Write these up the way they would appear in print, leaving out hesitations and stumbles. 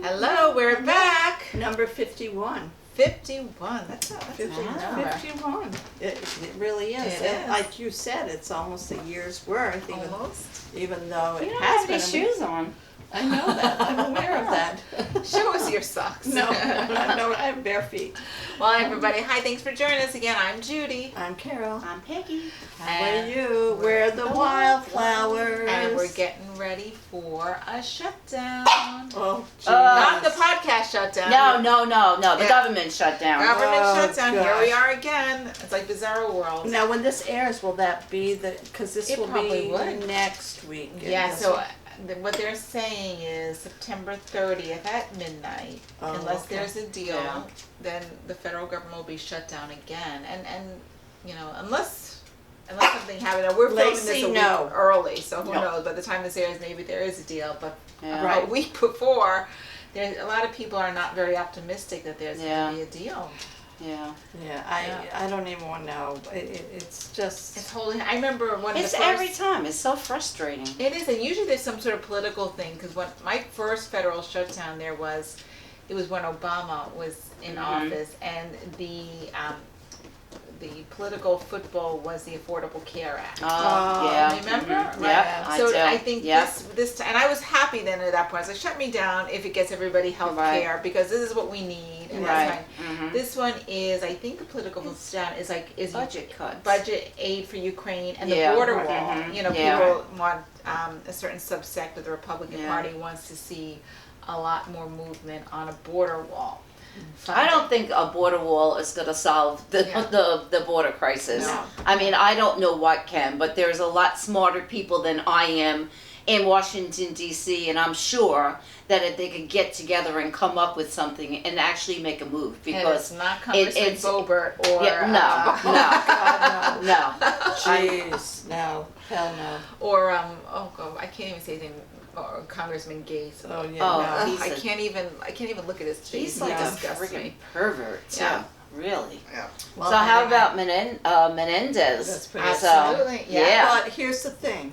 Hello, we're back. Number 51. 51. That's a 51. It really is. It And is. like you said, it's almost a year's worth, even though it You don't has have any been. shoes on. I know that. I'm aware of that. Show us your socks. No, I have bare feet. Well, everybody, hi, thanks for joining us again. I'm Judy. I'm Carol. I'm Peggy. How are you? We're the Wildflowers. And we're getting ready for a shutdown. Oh, geez. Not the podcast shutdown. No. The Yeah. government shut down. Government Oh, shutdown. Here gosh. we are again. It's like Bizarro World. Now, when this airs, will that be because this It will probably be would. next week? Yeah, This so will- what they're saying is September 30th at midnight. Oh, Unless okay. there's a deal, Yeah. then the federal government will be shut down again. And you know, unless something happens. We're filming this Lacey, a week no. early, so who No. knows? By the time this airs, maybe there is a deal. But Yeah. a week before, there's a lot of people are not very optimistic that there's Yeah. going to be a deal. Yeah. I don't even want to know. It's just. It's holding. I remember one It's of the first. every time. It's so frustrating. It is, and usually there's some sort of political thing. Because when my first federal shutdown, it was when Obama was in office, and the political football was the Affordable Care Act. Yeah. Remember? Mhm. Right. Yeah, So I do. I think Yep. this and I was happy then at that point. I was like, shut me down if it gets everybody health Right. care because this is what we need. And Right. that's fine. Mhm. This one is, I think, the political shutdown is Budget cuts. budget aid for Ukraine and Yeah. the border Right. wall. Mhm. You know, Yeah. people want a certain subsect of the Republican Yeah. Party wants to see a lot more movement on a border wall. I don't think a border wall is going to solve the border crisis. No. I mean, I don't know what can, but there's a lot smarter people than I am in Washington, D.C., and I'm sure that if they could get together and come up with something and actually make a move, And because it's not Congressman it's- Boebert or no. God, no. no. Jeez, no. Hell no. or oh god, I can't even say his name. Or Congressman Gates. Oh, yeah. Oh, no. he's I a- can't even look at his face. He's He like a disgusts freaking me. pervert. Yeah. Really. Yeah. Well, So how anyway. about Menendez? That's pretty Absolutely. So, Yeah. But here's the thing.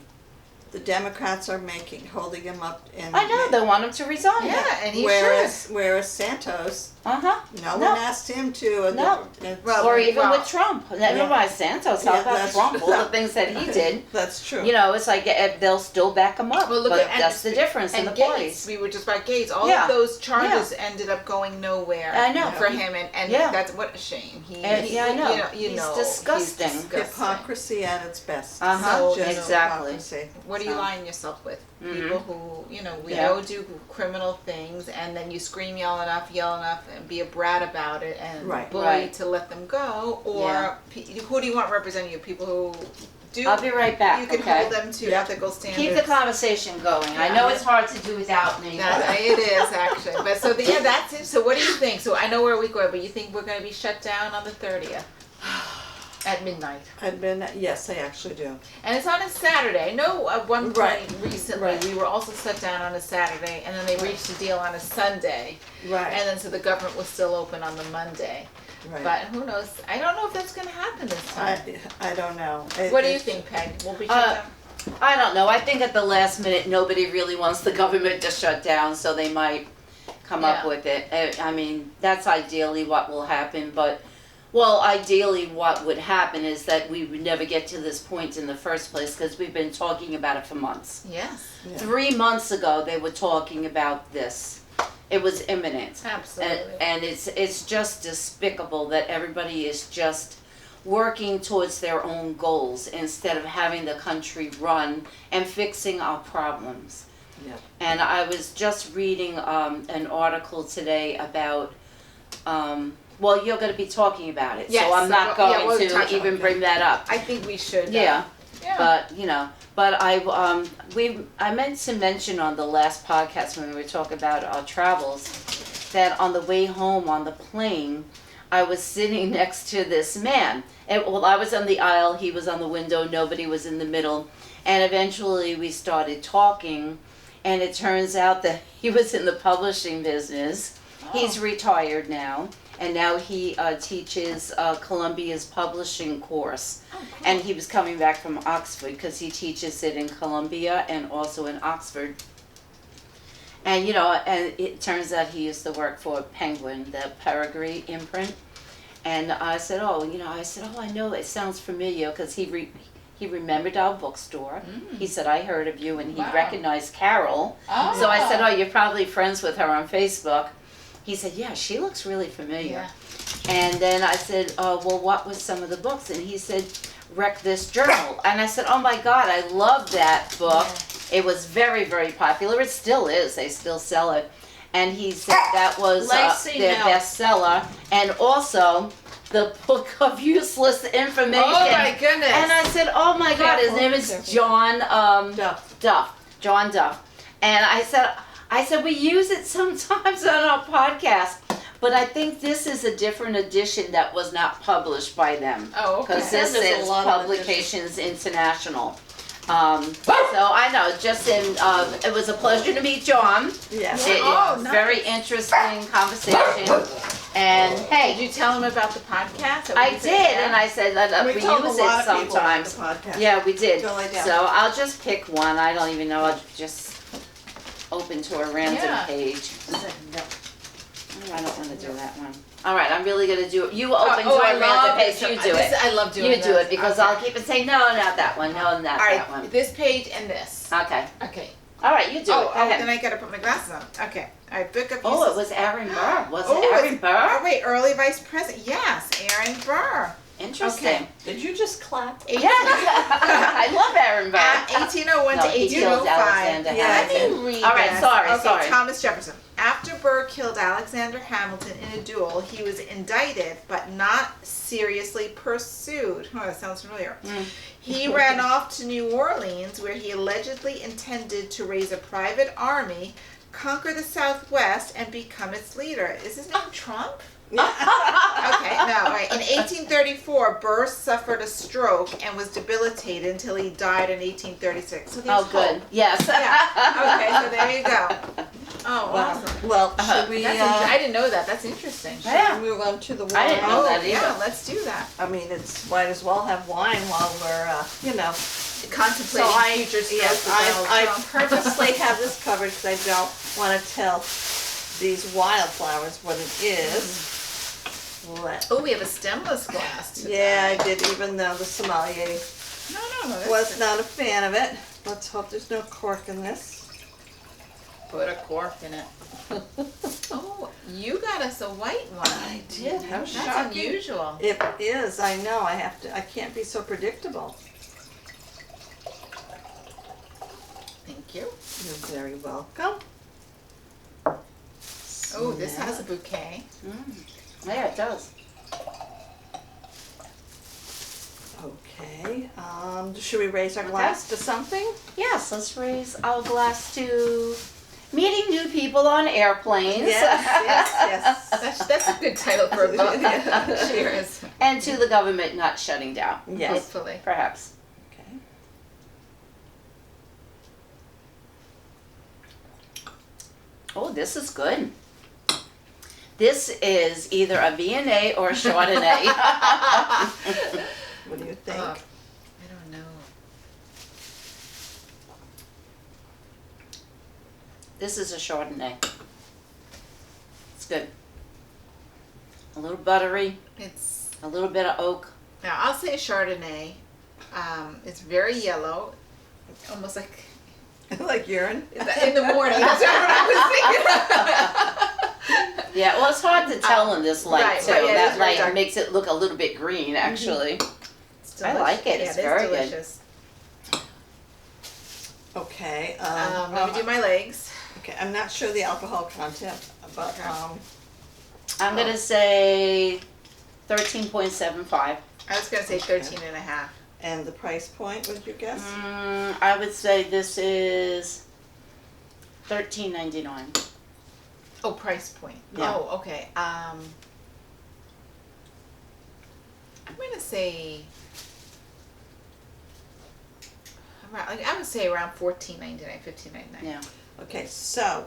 The Democrats are holding him up in. I know, they want him to resign. Yeah, and he whereas Santos, Uh-huh. no No. one asked him to. No. Well, Or even well, with Trump. Never mind Santos. How Yeah, about that's Trump? true. All the things that he did. That's true. You know, it's like they'll still back him up. Well, look but at- and that's the difference in and the Gates, parties. we were just about Gates. All Yeah. of those charges ended up going nowhere. I know. For him, and Yeah. that's what a shame. Yeah, I know. You He's know, disgusting. He's disgusting. Hypocrisy at its best. Uh-huh. Just Exactly. hypocrisy. What are you So. lying yourself with? Mhm. People who, you know, we Yeah. know do criminal things, and then you scream, yell enough, and be a brat about it, and Right. bully Right. to let them go. Or Yeah. who do you want representing you? People who do. I'll be right back. You can okay? hold them to Yeah. ethical standards. Keep the conversation going. I know it's hard to do without me. That, it is actually, but so that's it. So what do you think? So I know we're a week away, but you think we're going to be shut down on the 30th at midnight? Yes, I actually do. And it's on a Saturday. I know at one point Right. recently Right. we were also shut down on a Saturday, and then they reached a deal on a Sunday, Right. and then so the government was still open on the Monday. Right. But who knows? I don't know if that's going to happen this time. I don't know. What do you think, Peg? We'll be shut down. I don't know. I think at the last minute, nobody really wants the government to shut down, so they might come up Yeah. with it. I mean, that's ideally what will happen, but, well, ideally what would happen is that we would never get to this point in the first place, because we've been talking about it for months. Yes, Yeah. 3 months ago, they were talking about this. It was imminent. absolutely. And it's just despicable that everybody is just working towards their own goals instead of having the country run and fixing our problems. Yeah. And I was just reading an article today about, well, you're going to be talking about it, Yes, so I'm not well, yeah, going we'll to touch on even it. bring that up. I think we should. Yeah. Yeah. But I meant to mention on the last podcast when we were talking about our travels that on the way home on the plane, I was sitting next to this man. Well, I was on the aisle, he was on the window, nobody was in the middle, and eventually we started talking, and it turns out that he was in the publishing business. He's retired now, and now he teaches Columbia's publishing course. Oh, cool. And he was coming back from Oxford because he teaches it in Columbia and also in Oxford. And and it turns out he used to work for Penguin, the Peregrine imprint. And I said, oh, I know it sounds familiar because he remembered our bookstore. He said, I heard of you, and he Wow. recognized Carol. Oh. So I said, oh, you're probably friends with her on Facebook. He said, yeah, she looks really familiar. Yeah. And then I said, well, what was some of the books? And he said, Wreck This Journal. And I said, oh my God, I love that book. Yeah. It was very, very popular. It still is. They still sell it. And he said that was Lacey their Mills. bestseller. And also the Book of Useless Information. Oh my goodness. And I said, oh my God, his name is Careful. John Duff. John Duff. And I said, we use it sometimes on our podcast. But I think this is a different edition that was not published by them. Oh, okay. Because this There's a is lot of Publications International. So I know, it was a pleasure to meet John. Yes. It Oh, was nice. very interesting conversation. And Did hey, you tell him about the podcast? I did, and I said that we use told a lot it of people about sometimes. the podcast. Yeah, we did. Go lay down. So I'll just pick one. I don't even know. I'll just open to a random Yeah. page. Oh, I don't want to do that one. All right, I'm really gonna do it. You open to I a random love page. it. You do it. I love doing You this. do it because Okay. I'll keep it saying no, not that one. No, not All right, that one. this page and this. Okay. Okay. All right, you do it. Go ahead. Then I gotta put my glasses on. Okay. All right, Book of Oh, Useless. it was Aaron Burr. Was Oh, it Aaron it's- Burr? Oh wait, early vice president. Yes, Aaron Burr. Interesting. Okay. Did you just clap? Yeah, I love Aaron Burr. 1801 No, to he killed 1805. Alexander Yeah, Let Hamilton. me read All right, this. sorry, Okay, sorry. Thomas Jefferson. After Burr killed Alexander Hamilton in a duel, he was indicted but not seriously pursued. Oh, that sounds familiar. He ran off to New Orleans, where he allegedly intended to raise a private army, conquer the Southwest, and become its leader. Is his name Trump? Okay, no, right. In 1834, Burr suffered a stroke and was debilitated until he died in 1836. So there's Oh, good. hope. Yes. Yeah. Okay, so there you go. Oh, awesome. Well, should we I didn't know that. That's interesting. Yeah. move on to the wine? I didn't know Oh, that either. yeah, let's do that. I mean, it's might as well have wine while we're, Contemplating So future strokes yes, with Donald I Trump. purposely have this covered because I don't want to tell these wildflowers what it is. Oh, we have a stemless glass today. Yeah, I did, even though the sommelier No, that's was not a fan of it. Let's hope there's no cork in this. Put a cork in it. Oh, you got us a white one. I did. How That's shocking! unusual. It is. I know. I can't be so predictable. Thank you. You're very welcome. Oh, this has a bouquet. Yeah, it does. Okay. Should we raise our glass to something? Yes, let's raise our glass to meeting new people on airplanes. Yes. That's a good title for a book. Yeah. Cheers. And to the government not shutting down, Yes. Hopefully. perhaps. Okay. Oh, this is good. This is either a Viennese or a Chardonnay. What do you think? I don't know. This is a Chardonnay. It's good. A little buttery, It's a little bit of oak. now I'll say Chardonnay. It's very yellow, almost like Like urine? in the morning. That's what I was thinking. Yeah, well, it's hard to tell in this light right, too. right, yeah, it That is very light dark. makes it look a little bit green, actually. It's I like it. Yeah, It's it is very good. delicious. Okay. Let me do my legs. Okay, I'm not sure the alcohol content, but Okay. I'm gonna say 13.75. I was gonna say 13 and a half. and the price point, would you guess? I would say this is $13.99. Oh, price point. Yeah. Oh, okay. I'm gonna say I would say around $14.99, $15.99. Yeah. Okay, so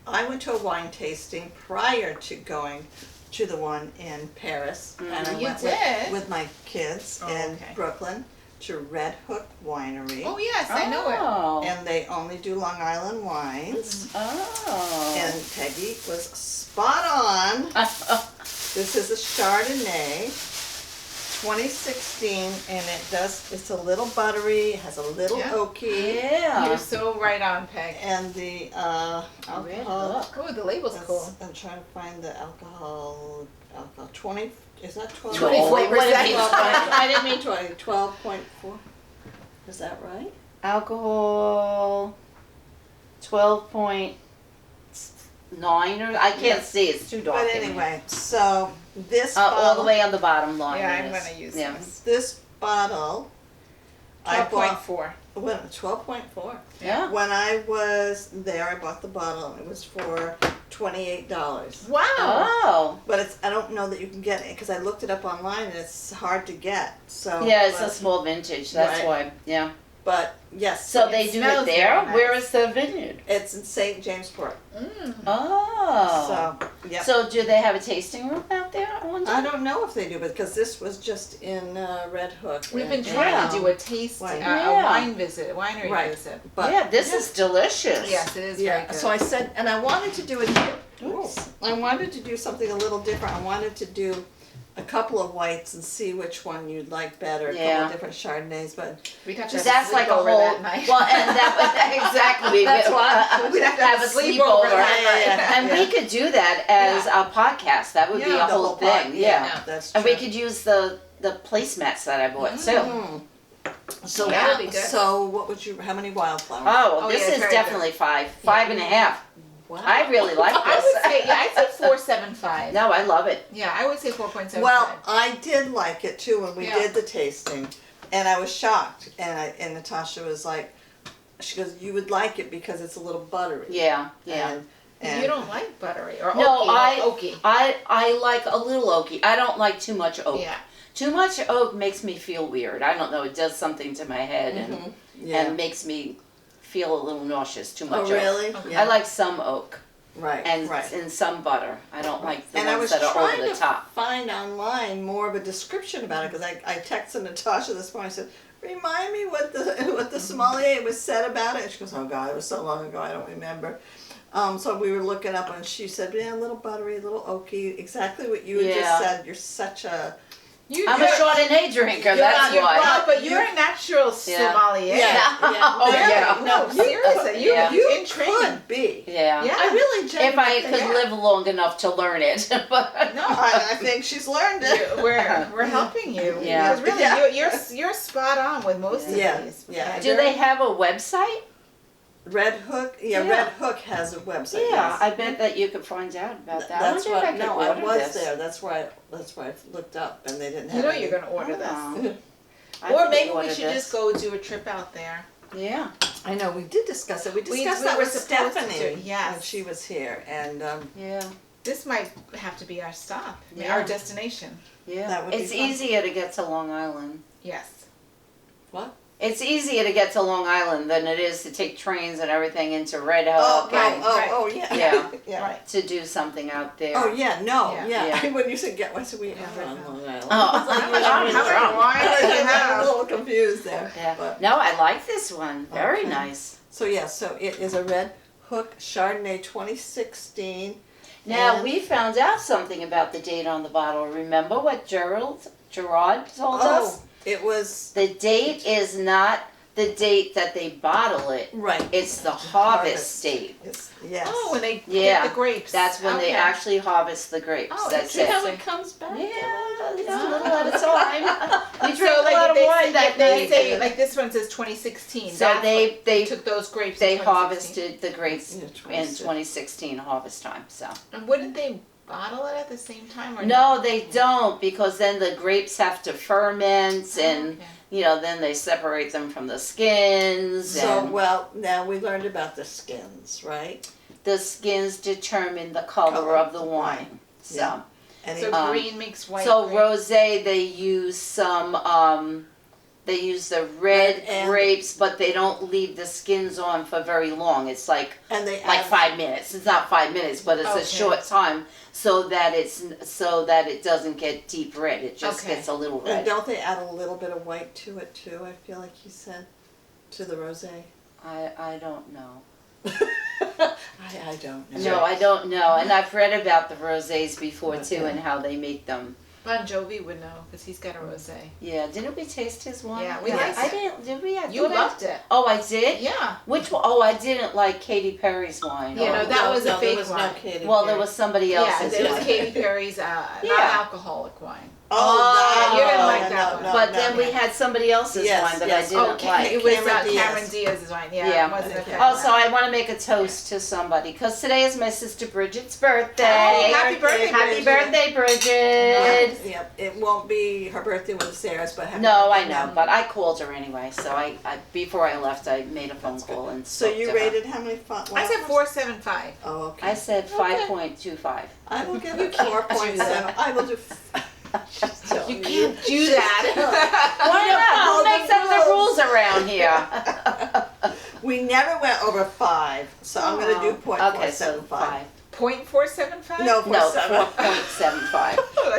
I went to a wine tasting prior to going to the one in Paris, and I You went did? with my kids Oh, in okay. Brooklyn to Red Hook Winery. Oh yes, I know it. Oh. And they only do Long Island wines. Oh. And Peggy was spot on. This is a Chardonnay, 2016, and it's a little buttery, it has a little Yeah. oaky, Yeah. You're so right on, Peg. and the alcohol. Oh, the label's That's- cool. I'm trying to find the alcohol 20, is that 12? 24%. What it means, I didn't mean 20, 12.4. Is that right? Alcohol, 12.9 or I can't see. It's too dark. But in here. anyway, so this all bottle, the way on the bottom line. Yeah, it I'm is. gonna use Yeah. this. this bottle, I bought 12.4. 12.4. Yeah. When I was there, I bought the bottle. It was for $28. Wow. Oh. But I don't know that you can get it because I looked it up online and it's hard to get. So Yeah, it's but, a small vintage. That's Right. why. Yeah. But yes, So they do it smells there. very nice. Where is the vineyard? it's in St. Jamesport. Oh. So yeah. So do they have a tasting room out there? I wonder. I don't know if they do, because this was just in Red Hook. We've been and- trying Yeah. to do a tasting, Right. a Yeah. wine visit, a winery Right. visit. But yeah, this is delicious. Yes, it is very yeah, good. so I said, and I wanted to do it here. Oops. I wanted to do something a little different. I wanted to do a couple of whites and see which one you'd like better. A couple Yeah. of different Chardonnays, but We'd have to That's like a sleep over whole. that night. Well, and that exactly. That's what? We'd have to have a sleepover that night. And we could do that as a podcast. That would be Yeah. a whole pot. thing. Yeah. That's And true. we could use the placemats that I bought too. Mm. So That would be good. So what would you? How many wildflowers? Oh, Oh, this yeah, it's is very definitely five and a half. Wow. I really like I this. would say, yeah, I'd say 4.75. No, I love it. Yeah, I would say 4.75. Well, I did like it too when we Yeah. did the tasting, and I was shocked. And Natasha was like, she goes, "You would like it because it's a little buttery." Yeah, yeah. And you don't like buttery or No, oaky. I like a little oaky. I don't like too much oak. Yeah. Too much oak makes me feel weird. I don't know. It does something to my head and makes me feel a little nauseous. Too much Oh, really? Okay. Yeah. I like some oak right. and right. some butter. I don't like the And I ones was that are trying over the to top. find online more of a description about it, because I texted Natasha this morning. I said, "Remind me what the sommelier was said about it." And she goes, "Oh God, it was so long ago, I don't remember." So we were looking up, and she said, "Yeah, a little buttery, a little oaky." Exactly what you had Yeah. just said. You're such a I'm a Chardonnay drinker. That's you're, why. well, but you're a natural sommelier. Oh, Really? yeah. No, seriously, you Yeah. in training. could be. Yeah. Yeah. I really If genuinely I think- could live long enough to learn it, but No, I think she's learned it. we're helping you. Yeah. Because really, Yeah. you're spot on with most of Yeah, these. yeah. do they have a website? Red Hook, Yeah. Red Hook has a website. Yeah, yes. I bet that you could find out about that. That's I what. wonder if I No, could I order was this. there. That's why I looked up, and they didn't have. You know any. you're going to order this. Oh. I Or could maybe we order should this. just go do a trip out there. Yeah. I know we did discuss it. We discussed we that were with supposed to Stephanie do, yes. when she was here, and Yeah. This might have to be our stop, Yeah. our destination. Yeah. That would be It's fun. easier to get to Long Island. Yes. what? It's easier to get to Long Island than it is to take trains and everything into Red Oh, Hook right. and yeah, Yeah. yeah. Right. to do something out there. Oh yeah, no, Yeah. yeah. Yeah. When you said get, I said we Yeah, are right on now. Long Island. Oh, I was like, how you much know, wine I'm is wrong? wine do you a have? little confused there. Yeah. But, No, I like this one. Very Okay. nice. so yeah, so it is a Red Hook Chardonnay 2016. Now And- we found out something about the date on the bottle. Remember what Gerard told Oh, us? it was The date is not the date that they bottle it. right. It's the harvest date. Yes. Oh, when they Yeah, get the grapes. That's when they Okay. actually harvest the grapes. Oh, That's See it. how it comes back? Yeah, a little Ah. at a time. We drink So a lot of wine if that they night. say, like this one says 2016. So that's they- what- they- took those grapes. They in 2016. harvested the grapes Yeah, in 26. 2016 harvest time. So And wouldn't they bottle it at the same time? Or no, they don't, because then the grapes have to ferment, and Okay. you know, then they separate them from the skins. So And well, now we learned about the skins, right? the skins determine the color Color, of the wine. So. And So it- Um, green makes white. So green. rosé, they use some They use the red And- grapes, but they don't leave the skins on for very long. It's like And they 5 minutes. It's not 5 minutes, but it's Okay. a short time so that it doesn't get deep red. It just gets a little And red. don't they add a little bit of white to it too? I feel like you said to the rosé. I don't know. I don't know. No, I don't know. And I've read about the rosés before too and how they make them. Bon Jovi would know because he's got a rosé. Yeah, didn't we taste his wine? Yeah, we liked I it. didn't. Did we? I You thought I- loved it. Oh, I did. Yeah. Which one? Oh, I didn't like Katy Perry's wine. Yeah, Oh. no, that was a there fake was one. No Katy Well, Perry. there was somebody Yeah, else's it was wine. Katy Perry's non-alcoholic wine. Oh, you didn't no, like no, that no, one. no, But no, then no. we had somebody else's Yes, wine that yes. I didn't like. It was Cameron Diaz. Cameron Diaz's wine. Yeah, Yeah. it wasn't a Okay. fake Oh, one. so I want to make a toast to somebody because today is my sister Bridget's birthday. Oh, happy birthday, Happy Bridget. birthday, Bridget! Yep, it won't be her birthday with Sarah's, but happy No, I birthday, know, Mom. but I called her anyway. So I before I left, I made a phone call and So spoke you to her. rated how many I said 4.75. Oh, okay. I said 5.25. I will give it 4.7. I will do. You can't do that. Why not? follow Who the makes up the rules around here? We never went over 5, so I'm going to do Okay, so 0.475. 5. 0.475? No, No, 4.7. 4.75.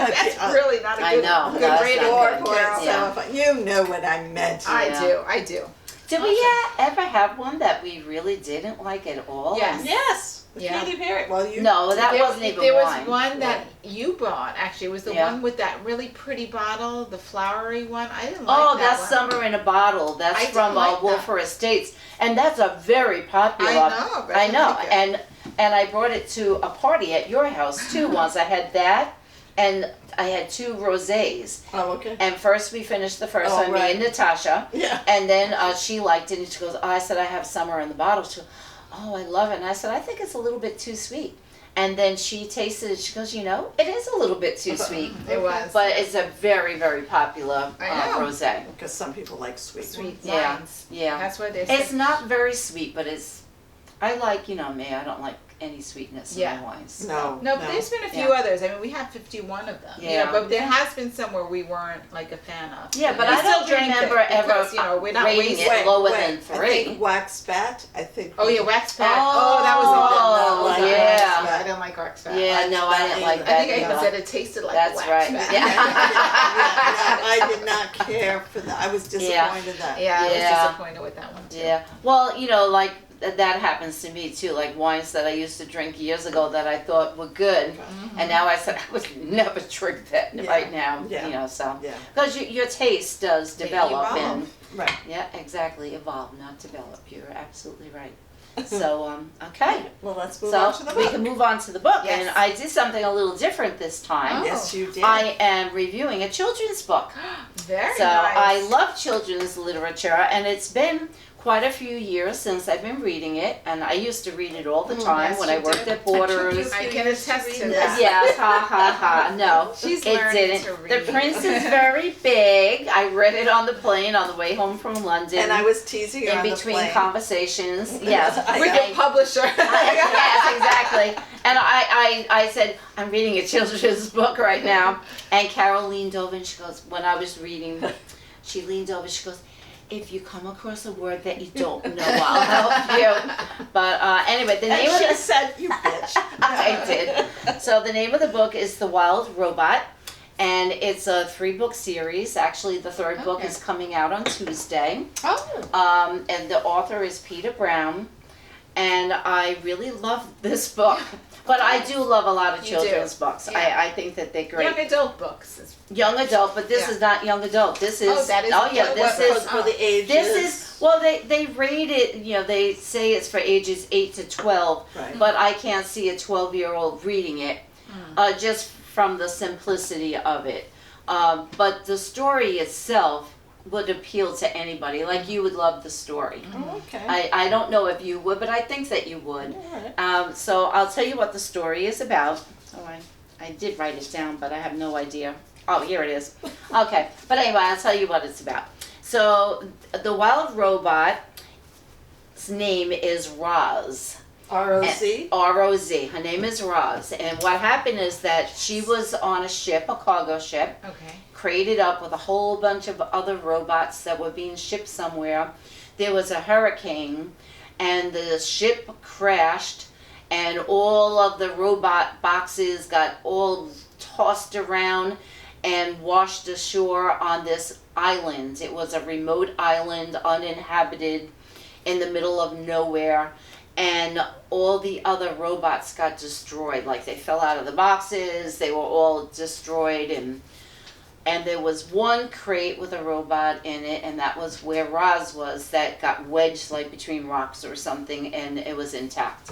That's really not a I good, know, good no, it's rating. not good. Carol. 4.75. You know what I meant. Yeah. I do. Did we ever have one that we really didn't like at all? Yes. Yes. Yeah. Katy Perry. Well, you. No, that there, wasn't even there wine. was one that you bought, actually. It was the Yeah. one with that really pretty bottle, the flowery one. I didn't like Oh, that that's one. Summer in a Bottle. That's I didn't from like that. Wolfer Estates, and that's a very popular. I know, but I know, like it. and I brought it to a party at your house too. Once I had that, and I had 2 rosés. Oh, okay. And first we finished the first Oh, one, me right. and Natasha, Yeah. and then she liked it, and she goes, oh, I said I have Summer in the Bottle. She goes, oh, I love it. And I said, I think it's a little bit too sweet. And then she tasted it. She goes, you know, it is a little bit too sweet. It was. But it's a very, very popular I know. rosé. Because some people like sweet. Sweet Yeah, wines. yeah. That's what it is. It's not very sweet, but it's. I like, you know me. I don't like any sweetness Yeah. in my wines. No. No, but there's been a few others. I mean, we had 51 of them. You Yeah. know, but there has been some where we weren't like a fan of. Yeah, but We I still don't drink remember it ever because, you know, we're not rating wasting. it lower than I 3. think Wax Bat. I think. Oh yeah, wax pack. Oh, that was oh, a good one. yeah. I didn't like wax pack. Yeah, no, I didn't like I that think I even either. said it tasted like That's wax right. pack. Yeah. I did not care for that. I was disappointed that. Yeah, I was Yeah. disappointed with that one too. Yeah. Well, you know, like that happens to me too. Like wines that I used to drink years ago that I thought were good, and now I said I would never drink that Yeah. right now. Yeah. You know, so Yeah. because your taste does They develop evolve. and Right. yeah, exactly, evolve, not develop. You're absolutely right. So okay. Well, let's move on to the So we book. can move on to the book, Yes. and I did something a little different this time. Oh. Yes, you did. I am reviewing a children's book. Very So nice. I love children's literature, and it's been quite a few years since I've been reading it, and I used to read it all the time yes, when you I worked did. at Borders. I can attest to this. that. Yes, ha ha ha. No, She's it learning didn't. to read. The Prince is very big. I read it on the plane on the way home from London. And I was teasing her in on the between plane. conversations. Yes, With the publisher. yes, exactly. And I said, I'm reading a children's book right now. And Carol leaned over and she goes, when I was reading, she leaned over, she goes, if you come across a word that you don't know, I'll help you. But anyway, the name And of she the said, "You bitch." I did. So the name of the book is The Wild Robot, and it's a 3-book series. Actually, the 3rd book Okay. is coming out on Tuesday. Oh. And the author is Peter Brown, and I really love this book. But I do love a lot of You do. children's books. Yeah. I think that they're great. Young adult books. Young adult, but this Yeah. is not young adult. This is that is oh yeah, adult. this What- is for the ages. this is well they rate it, you know, they say it's for ages 8 to 12, Right. but I can't see a 12-year-old reading it just from the simplicity of it. But the story itself would appeal to anybody. Like you would love the story. Oh, okay. I don't know if you would, but I think that you would. All right. So I'll tell you what the story is about. Oh, I did write it down, but I have no idea. Oh, here it is. Okay, but anyway, I'll tell you what it's about. So the wild robot's name is Roz. R-O-Z? R-O-Z. Her name is Roz. And what happened is that she was on a ship, a cargo ship, Okay. crated up with a whole bunch of other robots that were being shipped somewhere. There was a hurricane, and the ship crashed, and all of the robot boxes got all tossed around and washed ashore on this island. It was a remote island, uninhabited, in the middle of nowhere, and all the other robots got destroyed. Like, they fell out of the boxes, they were all destroyed, and there was one crate with a robot in it, and that was where Roz was, that got wedged like between rocks or something, and it was intact.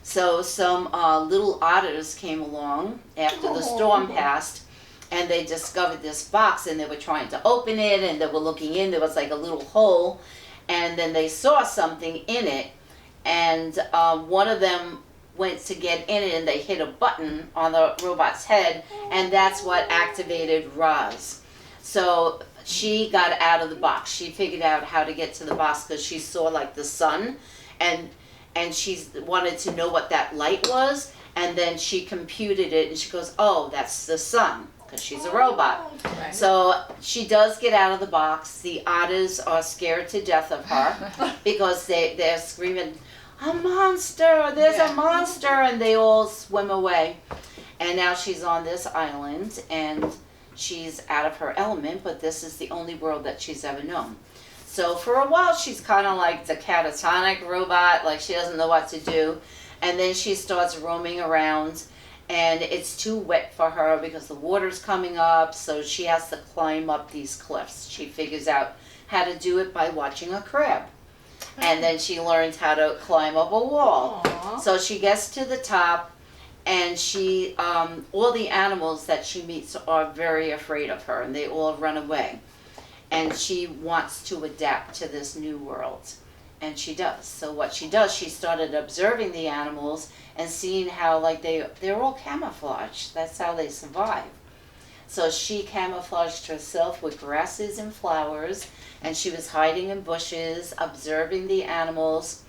So some little otters came along after the storm passed, and they discovered this box, and they were trying to open it, and they were looking in. There was like a little hole, and then they saw something in it, and one of them went to get in it, and they hit a button on the robot's head, and that's what activated Roz. So she got out of the box. She figured out how to get to the box because she saw like the sun, and she wanted to know what that light was, and then she computed it, and she goes, oh, that's the sun, because she's a robot. Right. So she does get out of the box. The otters are scared to death of her because they're screaming, a monster, there's a monster, and they all swim away. And now she's on this island, and she's out of her element, but this is the only world that she's ever known. So for a while, she's kind of like the catatonic robot, like she doesn't know what to do. And then she starts roaming around, and it's too wet for her because the water's coming up, so she has to climb up these cliffs. She figures out how to do it by watching a crab. And then she learns how to climb up a wall. Aww. So she gets to the top, and she, all the animals that she meets are very afraid of her, and they all run away. And she wants to adapt to this new world, and she does. So what she does, she started observing the animals and seeing how like they're all camouflaged. That's how they survive. So she camouflaged herself with grasses and flowers, and she was hiding in bushes, observing the animals,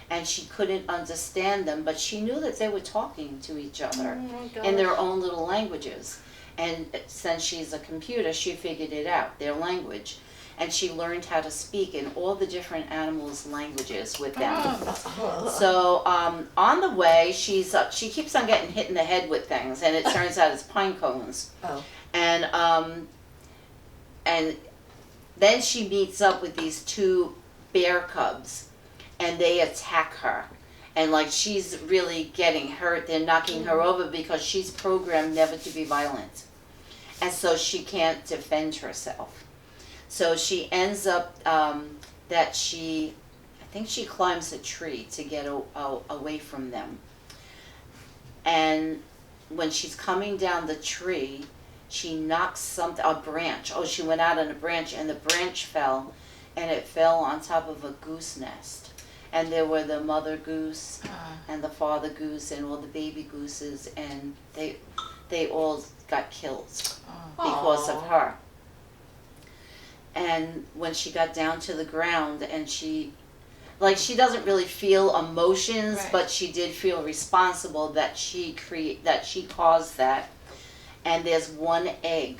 and she couldn't understand them, but she knew that they were talking to each other in their own little languages. And since she's a computer, she figured it out, their language. And she learned how to speak in all the different animals' languages with them. So on the way, she keeps on getting hit in the head with things, and it turns out it's pine cones. Oh. And then she meets up with these two bear cubs, and they attack her. And like she's really getting hurt, they're knocking her over because she's programmed never to be violent. And so she can't defend herself. So she ends up I think she climbs a tree to get away from them. And when she's coming down the tree, she knocks a branch. Oh, she went out on a branch, and the branch fell, and it fell on top of a goose nest. And there were the mother goose and the father goose and all the baby gooses, and they all got killed because of her. And when she got down to the ground, and she doesn't really feel emotions, right. But she did feel responsible that she caused that. And there's one egg.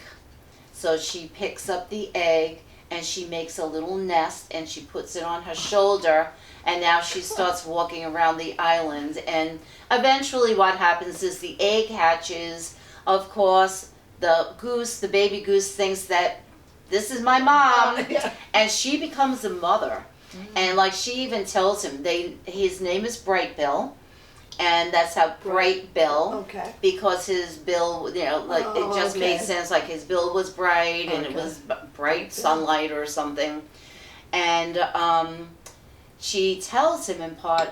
So she picks up the egg, and she makes a little nest, and she puts it on her shoulder, and now she starts walking around the island. And eventually what happens is the egg hatches. Of course, the baby goose thinks that this is my mom, and she becomes a mother. And like she even tells him, his name is Bright Bill, and that's how Bright Bill, because his bill, it just made sense, like his bill was bright, and it was bright sunlight or something. And she tells him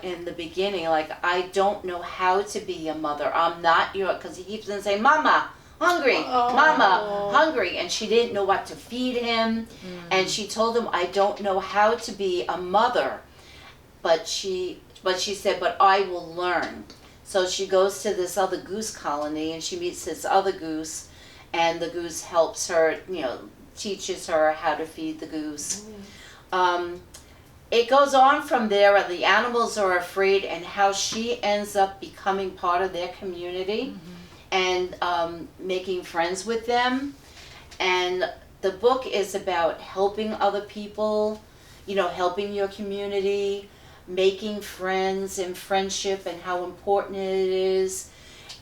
in the beginning, like, I don't know how to be a mother. I'm not because he keeps on saying, Mama, hungry, Mama, hungry. And she didn't know what to feed him. And she told him, I don't know how to be a mother. But she said, but I will learn. So she goes to this other goose colony, and she meets this other goose, and the goose helps her, teaches her how to feed the goose. It goes on from there, and the animals are afraid, and how she ends up becoming part of their community and making friends with them. And the book is about helping other people, helping your community, making friends and friendship and how important it is.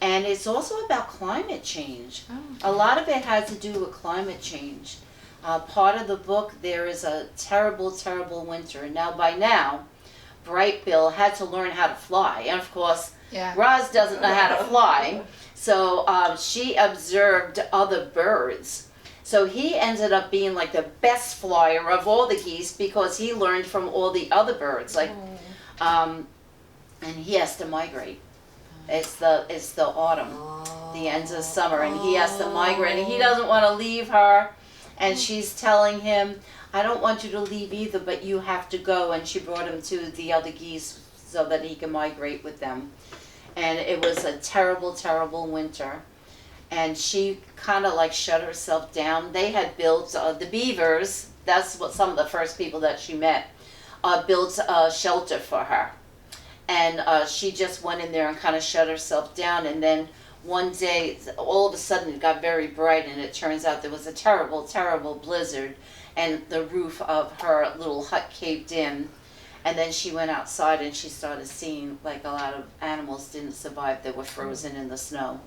And it's also about climate change. A lot of it has to do with climate change. Part of the book, there is a terrible, terrible winter. Now, by now, Bright Bill had to learn how to fly. And of course, Roz doesn't know how to fly. So she observed other birds. So he ended up being like the best flyer of all the geese because he learned from all the other birds. And he has to migrate. It's the autumn, the end of summer, and he has to migrate, and he doesn't want to leave her. And she's telling him, I don't want you to leave either, but you have to go. And she brought him to the other geese so that he can migrate with them. And it was a terrible, terrible winter. And she kind of like shut herself down. They had built, the beavers, that's what some of the first people that she met, built a shelter for her. And she just went in there and kind of shut herself down. And then one day, all of a sudden, it got very bright, and it turns out there was a terrible, terrible blizzard, and the roof of her little hut caved in. And then she went outside, and she started seeing like a lot of animals didn't survive. They were frozen in the snow.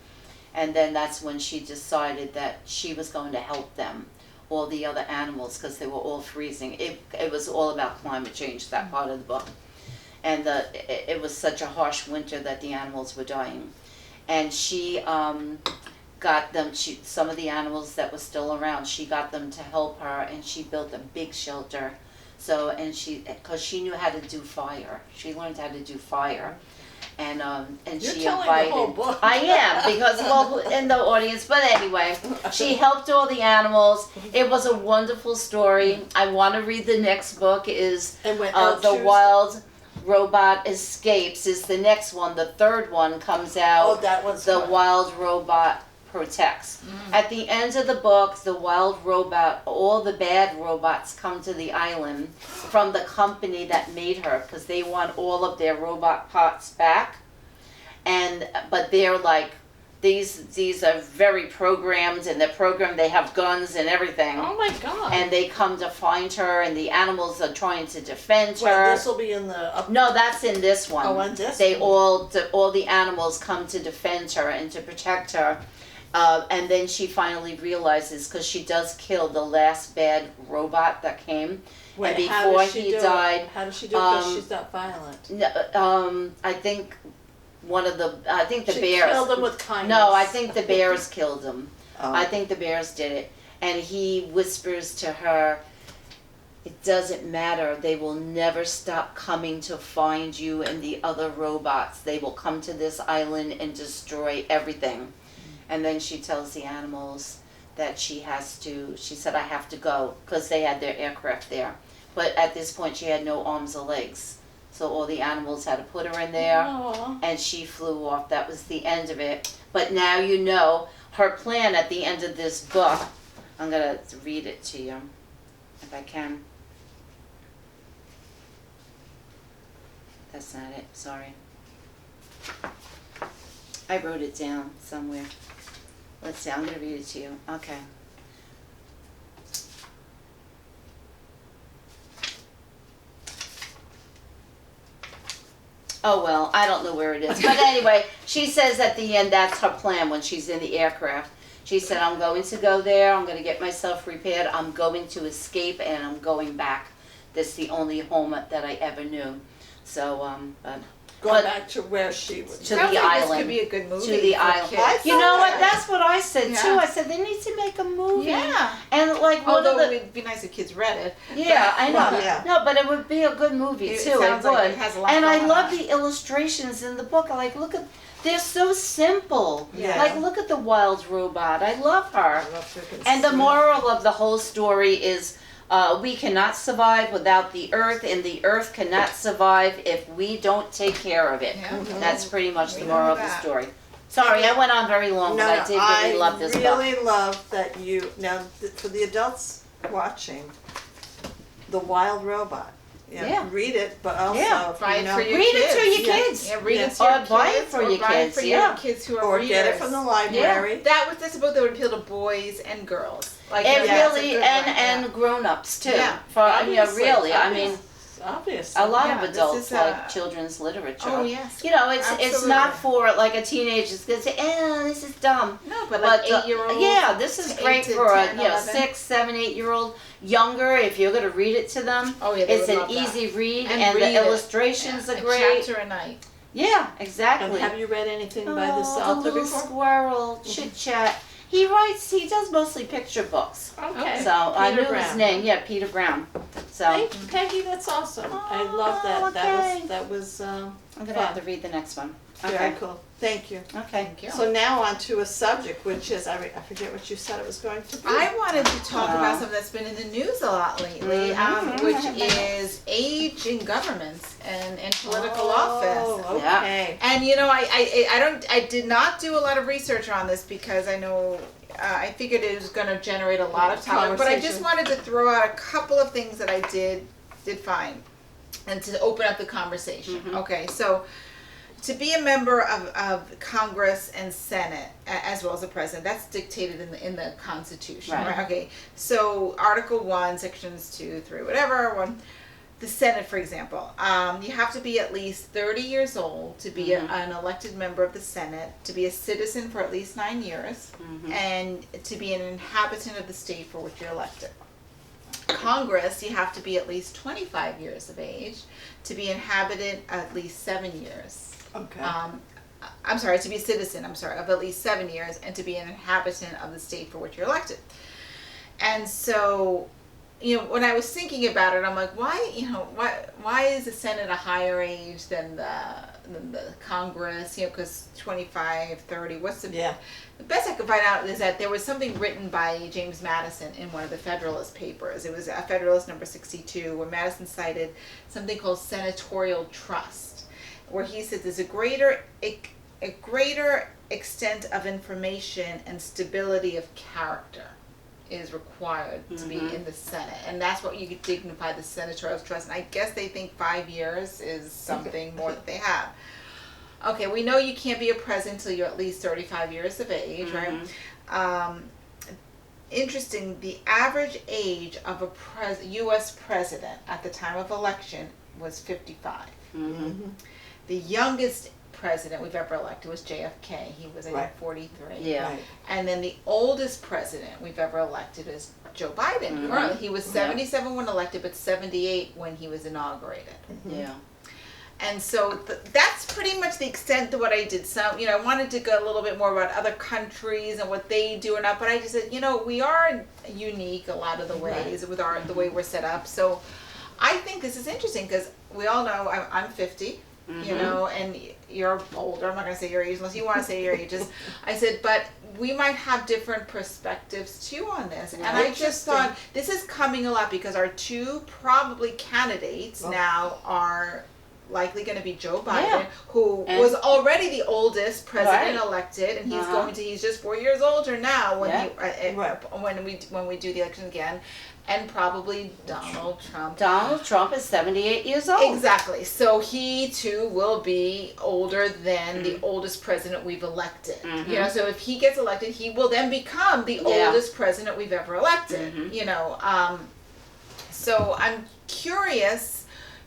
And then that's when she decided that she was going to help them, all the other animals, because they were all freezing. It was all about climate change, that part of the book. And it was such a harsh winter that the animals were dying. And she got them, some of the animals that were still around, she got them to help her, and she built a big shelter. So, and because she knew how to do fire. She learned how to do fire. And You're she telling invited. The whole book. I am, because, well, in the audience, but anyway, she helped all the animals. It was a wonderful story. I want to read the next book, is The Wild Robot Escapes is the next one. The third one comes out. Oh, that one's The fun. Wild Robot Protects. At the end of the book, the wild robot, all the bad robots come to the island from the company that made her, because they want all of their robot parts back. But they're like, these are very programmed, and they're programmed, they have guns and everything. Oh my God. And they come to find her, and the animals are trying to defend her. This will be in the... No, that's in this one. Oh, in this They one. all the animals come to defend her and to protect her. And then she finally realizes, because she does kill the last bad robot that came. Wait, and how before does she he do died, it? How does she do it? Because she's not violent. I think the She bears killed him with kindness. No, I think the bears killed him. Oh. I think the bears did it. And he whispers to her, it doesn't matter. They will never stop coming to find you and the other robots. They will come to this island and destroy everything. And then she tells the animals that she said, I have to go, because they had their aircraft there. But at this point, she had no arms or legs. So all the animals had to put her in there, and she flew off. That was the end of it. But now you know her plan at the end of this book. I'm going to read it to you, if I can. That's not it, sorry. I wrote it down somewhere. Let's see, I'm going to read it to you. Okay. Oh, well, I don't know where it is. But anyway, she says at the end that's her plan when she's in the aircraft. She said, I'm going to go there. I'm going to get myself repaired. I'm going to escape, and I'm going back. This is the only home that I ever knew. So, Going back to where she was. To Sounds the like island. This could be a good movie. To the for island. kids. You know what? That's what I said Yeah. too. I said they need to make a movie. Yeah. And like one Although of the. it'd be nice if kids read it. Yeah, I know. Well, yeah. No, but it would be a good movie It too. sounds It would. like it has a lot and I going love on. the illustrations in the book. I like look at. They're so simple. Yeah. Like look at the wild robot. I love her. I love freaking And the Sue. moral of the whole story is we cannot survive without the earth, and the earth cannot survive if we don't take care of it. Yeah. That's pretty much We the know moral of the that. story. Sorry, I went on very long, but I did really love this book. I really love that you, now for the adults watching, The Wild Robot. Yeah. Read it, but also, Yeah. if Buy you it know, for your Read kids. it to your Yeah. kids. Yeah, read Yeah. it to your Or kids. buy it for or your buy it kids, for yeah. your kids who are or readers. get it from the library. That's a book that would appeal to boys and girls. Like, It that's a really, good and one, grown-ups too. Yeah. Really, I mean, obviously. a lot Yeah, of this adults is, like children's literature. Oh, yes. You know, it's not Absolutely. for like a teenager that's gonna say, this is dumb. No, but like But 8-year-olds. yeah, this is 8 great to for 10, a 11. 6, 7, 8-year-old, younger. If you're gonna read it to them, Oh yeah, they it's would an love that. easy read, And and read the it. illustrations Yeah, are great. A chapter a night. Yeah, exactly. And have you read anything by this the author little before? squirrel, chit chat. He does mostly picture books. Okay. So I Peter knew his Brown. name. Yeah, Peter Brown. So Thank you, Peggy. That's awesome. I love that. okay. That was I'm gonna fun. have to read the next one. Very Okay. cool. Thank you. Okay. Thank you. So now on to a subject, which is I forget what you said it was going to be. I wanted to talk about something that's been in the news a lot lately, which is age in governments and political office. Oh, okay. And you know, I did not do a lot of research on this because I know I figured it was going to generate a lot of topic, but I just wanted to throw out a couple of things that I did find, and to open up the conversation. Okay, so to be a member of Congress and Senate, as well as the president, that's dictated in the Constitution, right? Okay, so Article 1, Sections 2, 3, whatever, 1. The Senate, for example, you have to be at least 30 years old to be an elected member of the Senate, to be a citizen for at least 9 years, and to be an inhabitant of the state for which you're elected. Congress, you have to be at least 25 years of age, to be inhabitant at least 7 years. Okay. I'm sorry, to be a citizen, of at least 7 years, and to be an inhabitant of the state for which you're elected. And so, you know, when I was thinking about it, I'm like, why is the Senate a higher age than the Congress? You know, because 25, 30, what's the... Yeah. The best I could find out is that there was something written by James Madison in one of the Federalist Papers. It was a Federalist number 62, where Madison cited something called senatorial trust, where he said there's a greater extent of information and stability of character is required to be in the Senate, and that's what you could dignify the senatorial trust. And I guess they think 5 years is something more that they have. Okay, we know you can't be a president until you're at least 35 years of age, right? Interesting, the average age of a U.S. president at the time of election was 55. The youngest president we've ever elected was JFK. He was, I think, 43. Yeah. Right. And then the oldest president we've ever elected is Joe Biden. Currently, he was 77 when elected, but 78 when he was inaugurated. Yeah. And so that's pretty much the extent of what I did. So, you know, I wanted to go a little bit more about other countries and what they do and up, but I just said, you know, we are unique a lot of the ways with the way we're set up. So I think this is interesting because we all know I'm 50, you know, and you're older. I'm not going to say your age unless you want to say your ages. I said, but we might have different perspectives too on this. And I just thought this is coming a lot because our two probably candidates now are likely going to be Joe Biden, who was already the oldest president elected, and he's just 4 years older now when we do the election again, and probably Donald Trump. Donald Trump is 78 years old. Exactly. So he too will be older than the oldest president we've elected. You know, so if he gets elected, he will then become the oldest president we've ever elected. You know, so I'm curious.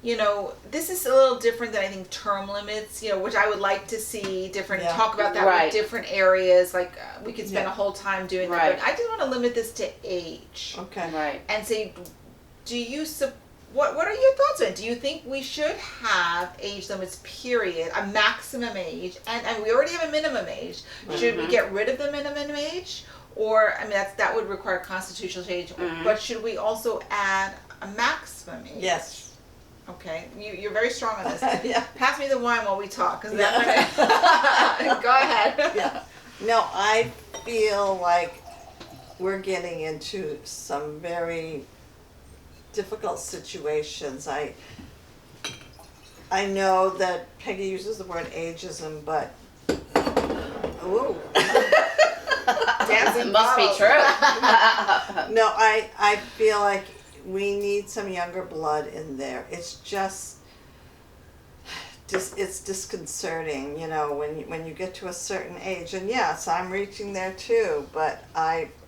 You know, this is a little different than I think term limits, you know, which I would like to see talk about that with different areas. Like we could spend a whole time doing that, but I just want to limit this to age. Okay. Right. And say, what are your thoughts on it? Do you think we should have age limits, period, a maximum age, and we already have a minimum age. Should we get rid of the minimum age? Or, I mean, that would require constitutional change, but should we also add a maximum age? Yes. Okay, you're very strong on this. Yeah. Pass me the wine while we talk. Go ahead. Yeah. No, I feel like we're getting into some very difficult situations. I know that Peggy uses the word ageism, but Dancing must be bottles. true. no, I feel like we need some younger blood in there. It's just it's disconcerting, you know, when you get to a certain age. And yes, I'm reaching there too, but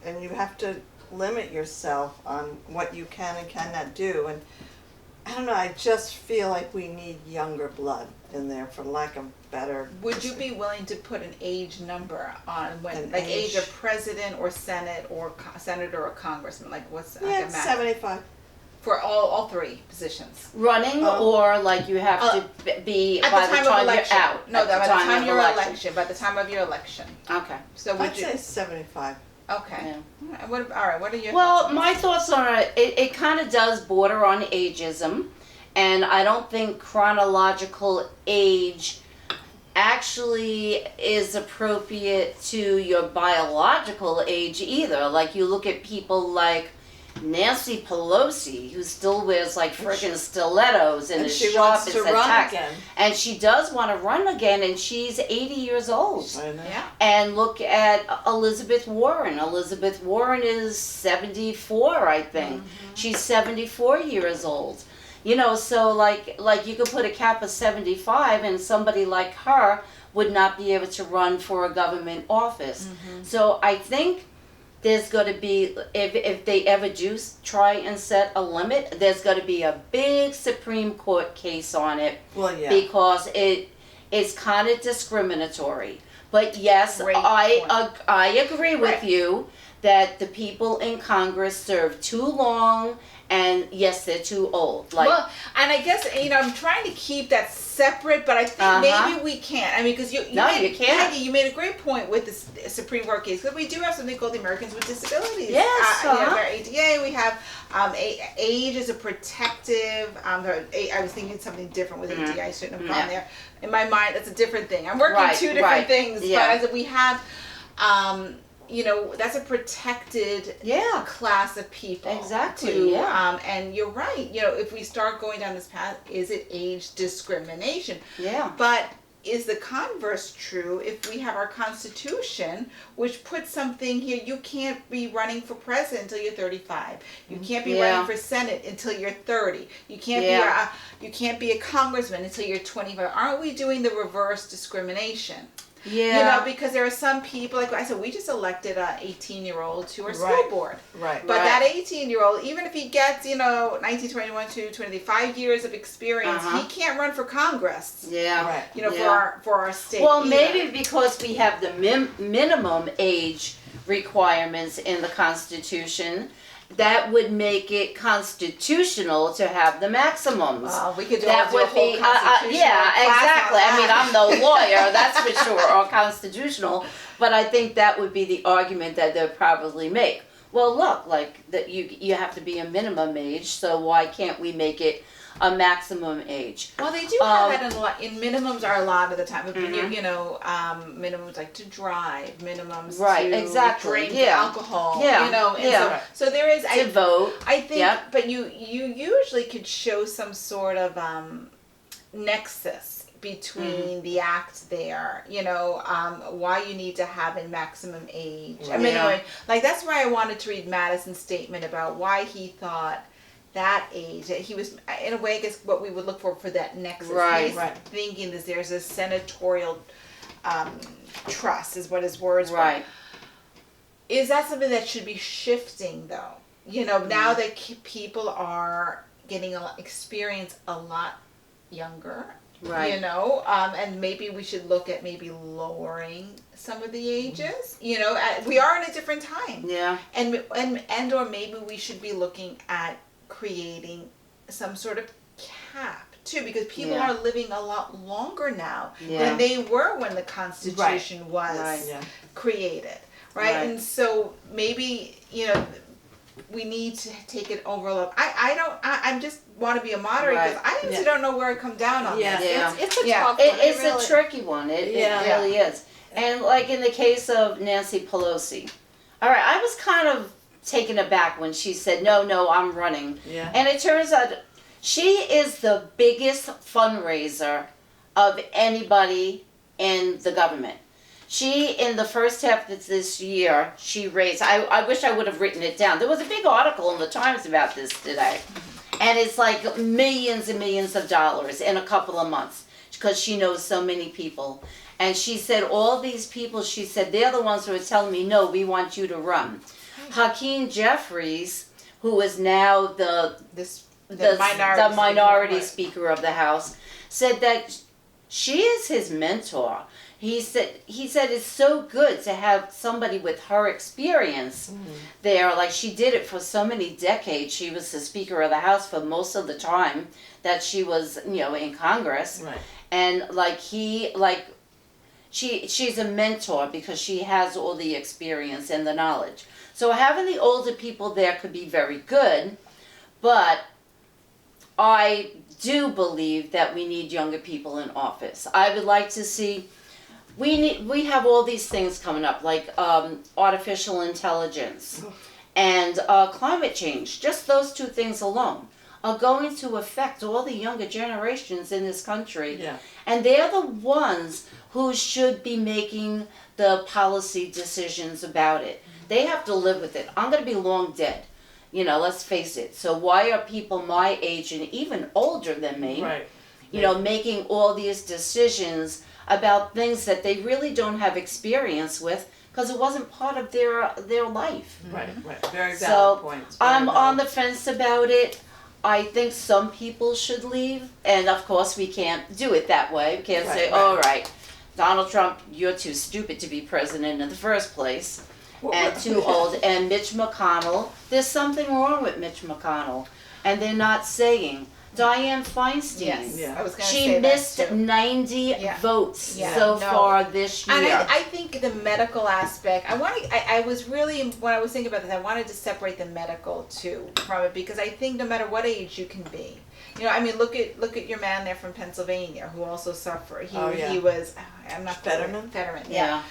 you have to limit yourself on what you can and cannot do. And I don't know, I just feel like we need younger blood in there, for lack of better. Would you be willing to put an age number on when, An like age? age of president or senate or senator or congressman? Like what's like Yeah, a max 75. for all three positions? Running, or like you have to be At by the time of election. you're out. No, at by the time of your election. By the time of your election. Okay. So would I'd you? say 75. Okay. Yeah. All right. What are your Well, thoughts? my thoughts on it kind of does border on ageism, and I don't think chronological age actually is appropriate to your biological age either. Like you look at people like Nancy Pelosi, who still wears like freaking stilettos and And is she sharp wants as to a run tack. again. And she does want to run again, and she's 80 years old. I know. Yeah. And look at Elizabeth Warren. Elizabeth Warren is 74, I think. She's 74 years old. You know, so like you could put a cap of 75, and somebody like her would not be able to run for a government office. So I think there's going to be, if they ever do try and set a limit, there's going to be a big Supreme Court case on it, Well, yeah. because it's kind of discriminatory. But yes, Great I agree with Right. you that the people in Congress serve too long, and yes, they're too old. Like, Well, and I guess I'm trying to keep that separate, but I think maybe we can't. I mean, because you can't. Peggy, you made a great point with this Supreme Court case, because we do have something called the Americans with Disabilities. Yes, we have our ADA. We have age is a protective. I was thinking something different with ADA. I shouldn't have gone there. In my mind, that's a different thing. I'm working Right, two different right. things, Yeah. but as we have. That's a protected yeah, class of people. Exactly, To, yeah. and you're right. If we start going down this path, is it age discrimination? yeah. But is the converse true if we have our Constitution, which puts something here? You can't be running for president until you're 35. You can't be Yeah. running for Senate until you're 30. You can't Yeah. you can't be a congressman until you're 25. Aren't we doing the reverse discrimination? Yeah. Because there are some people, like I said, we just elected a 18-year-old to our school Right. board. Right. But Right. that 18-year-old, even if he gets, 19, 21 to 25 years of experience, he can't run for Congress. Yeah. Right. For our state. Well, either. maybe because we have the minimum age requirements in the Constitution, that would make it constitutional to have the maximums. Well, we could do That a would whole be, constitutional yeah, class on exactly. I mean, that. I'm no lawyer, that's for sure, or constitutional, but I think that would be the argument that they'd probably make. Well, look, like that you have to be a minimum age, so why can't we make it a maximum age? Well, they do have that in a lot. In minimums are a lot of the time. Minimums like to drive, minimums Right, to exactly, drink yeah. alcohol. Yeah, and yeah. So there is. To vote. I think, Yep. but you usually could show some sort of nexus between the act there, why you need to have a maximum age. I mean, Yeah. anyway, like that's why I wanted to read Madison's statement about why he thought that age, that he was, in a way, I guess what we would look for that nexus. Right. He's Right. thinking that there's a senatorial trust, is what his words were. Right. Is that something that should be shifting, though? Now that people are getting experience a lot younger, Right. and maybe we should look at maybe lowering some of the ages. We are in a different time, Yeah. and or maybe we should be looking at creating some sort of cap too, because people Yeah. are living a lot longer now Yeah. than they were when the Constitution was Right. Yeah. created, right? Right. And so maybe we need to take it over a little. I just want to be a moderator because Right. I honestly Yeah. don't know where I come down on Yeah. this. Yeah. It's a Yeah. tough one. It's really- a tricky one. It Yeah. really is. And like in the case of Nancy Pelosi, all right, I was kind of taken aback when she said, no, I'm running. Yeah. And it turns out she is the biggest fundraiser of anybody in the government. She, in the first half of this year, she raised, I wish I would have written it down. There was a big article in the Times about this today. And it's like millions and millions of dollars in a couple of months because she knows so many people. And she said, all these people, she said, they're the ones who are telling me, no, we want you to run. Hakeem Jeffries, who is now the minority, minority speaker of the House, said that she is his mentor. He said it's so good to have somebody with her experience there. Like, she did it for so many decades. She was the Speaker of the House for most of the time that she was, in Congress. Right. And she's a mentor because she has all the experience and the knowledge. So having the older people there could be very good, but I do believe that we need younger people in office. I would like to see. We have all these things coming up, like artificial intelligence and climate change. Just those two things alone are going to affect all the younger generations in this country. Yeah. And they're the ones who should be making the policy decisions about it. They have to live with it. I'm going to be long dead. Let's face it. So why are people my age and even older than me, making all these decisions about things that they really don't have experience with because it wasn't part of their life. Right. Very valid points. I'm on the fence about it. I think some people should leave, and of course we can't do it that way. We can't say, all right, Donald Trump, you're too stupid to be president in the first place, and too old. And Mitch McConnell, there's something wrong with Mitch McConnell, and they're not saying. Dianne Feinstein. Yes, yeah. I was going to she say missed that too. 90 votes so far this year. And I think the medical aspect. I was really, when I was thinking about this, I wanted to separate the medical too from it, because I think no matter what age you can be, look at your man there from Pennsylvania who also suffered. He was I'm not Fetterman. Yeah.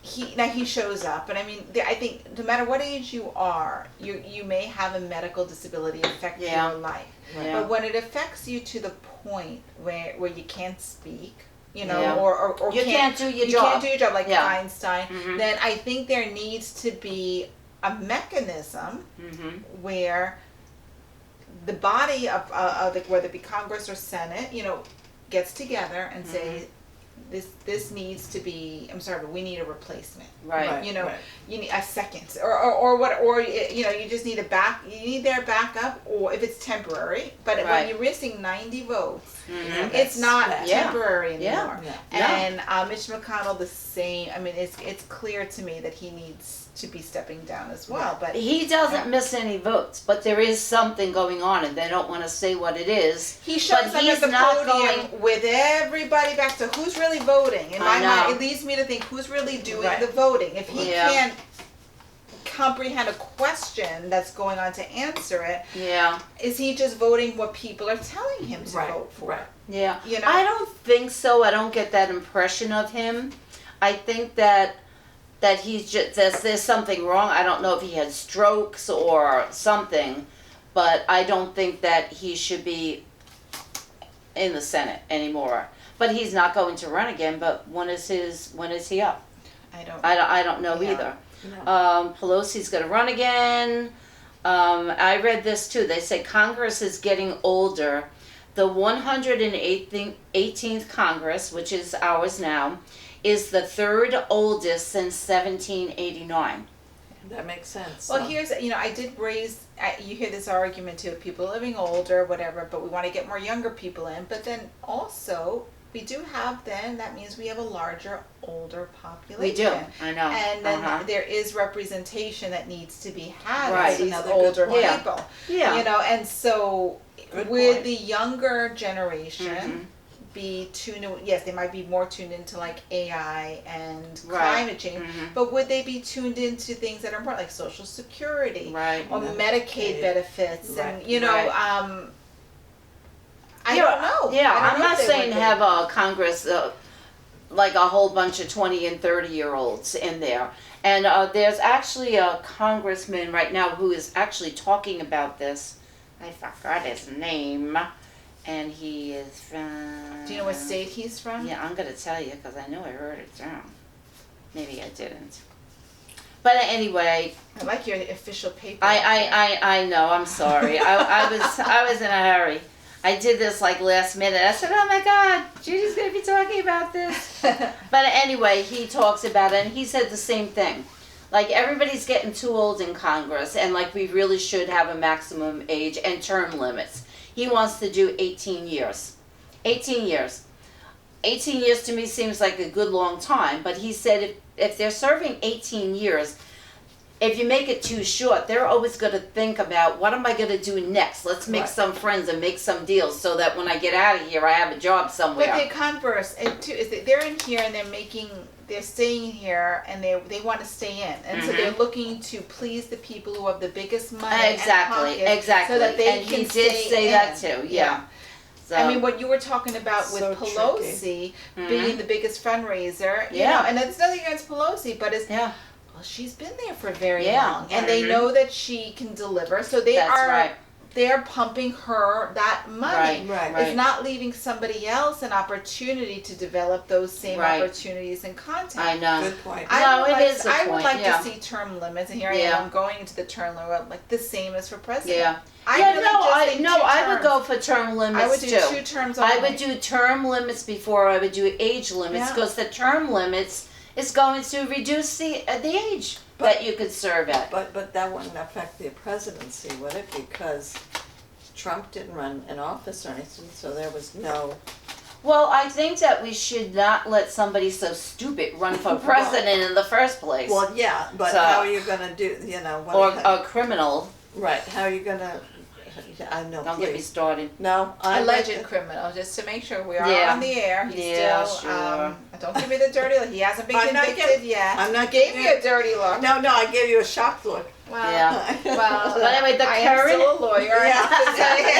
He shows up, and I think no matter what age you are, you may have a medical disability affect your life. Right. But when it affects you to the point where you can't speak, or you can't do your job. Like Einstein, then I think there needs to be a mechanism where the body of whether it be Congress or Senate, gets together and say, this needs to be, I'm sorry, but we need a replacement. Right. You need a second or you just need their backup, or if it's temporary, but when you're missing 90 votes, it's not temporary anymore. And Mitch McConnell, the same. It's clear to me that he needs to be stepping down as well. But he doesn't miss any votes, but there is something going on, and they don't want to say what it is. He shows up at the podium with everybody back to who's really voting. In my mind, it leads me to think who's really doing the voting. If he can't comprehend a question that's going on to answer it, is he just voting what people are telling him to vote for? Right. Yeah. I don't think so. I don't get that impression of him. I think that he's just, there's something wrong. I don't know if he had strokes or something, but I don't think that he should be in the Senate anymore. But he's not going to run again. But when is he up? I don't know either. No. Pelosi's going to run again. I read this too. They say Congress is getting older. The 118th Congress, which is ours now, is the third oldest since 1789. That makes sense. Well, here's, I did raise, you hear this argument too, people living older, whatever, but we want to get more younger people in. But then also, we do have that means we have a larger, older population. We do, I know. And then there is representation that needs to be had for these older people. Yeah. And so with the younger generation, be tuned in, yes, they might be more tuned into like AI and climate change, but would they be tuned into things that are important, like Social Security or Medicaid benefits, and I don't know. Yeah, I'm not saying have a Congress like a whole bunch of 20 and 30-year-olds in there. And there's actually a congressman right now who is actually talking about this. I forgot his name. And he is from... Do you know what state he's from? Yeah, I'm going to tell you because I know I wrote it down. Maybe I didn't. But anyway... I like your official paper. I know, I'm sorry. I was in a hurry. I did this like last minute. I said, oh my God, Judy's going to be talking about this. But anyway, he talks about it, and he said the same thing. Like, everybody's getting too old in Congress, and like, we really should have a maximum age and term limits. He wants to do 18 years. 18 years. 18 years to me seems like a good long time, but he said if they're serving 18 years, if you make it too short, they're always going to think about, what am I going to do next? Let's make some friends and make some deals so that when I get out of here, I have a job somewhere. But the converse, and too, is that they're in here and they're staying here and they want to stay in. And so they're looking to please the people who have the biggest money Exactly, and pockets exactly. so that they and can he did say in. that too, yeah. So, I mean, what you were talking about So with Pelosi being the biggest fundraiser, you know, and it's nothing against Pelosi, but it's, well, she's been there for very long, and they know that she can deliver, so they're pumping her that money. Right. It's not leaving somebody else an opportunity to develop those same opportunities and content. I know. Good point. I would point, like to see term limits, and here I am, I'm going into the term limit, like the same as for president. Yeah. I would go for term limits too. I would do 2 terms only. I would do term limits before I would do age limits, because the term limits is going to reduce the age that you could serve at. But that wouldn't affect the presidency, would it? Because Trump didn't run in office or anything, so there was no... Well, I think that we should not let somebody so stupid run for president in the first place. Well, yeah, but how are you going to do, you know... Or a criminal. Right, how are you going to... I know, Don't get me started. No, alleged criminal, just to make sure we are on the air. He's sure. Don't give me the dirty look. He hasn't been convicted yet. I'm not gave you a dirty look. No, I gave you a shocked look. Well, but anyway, the I current... am still a lawyer, I have to say.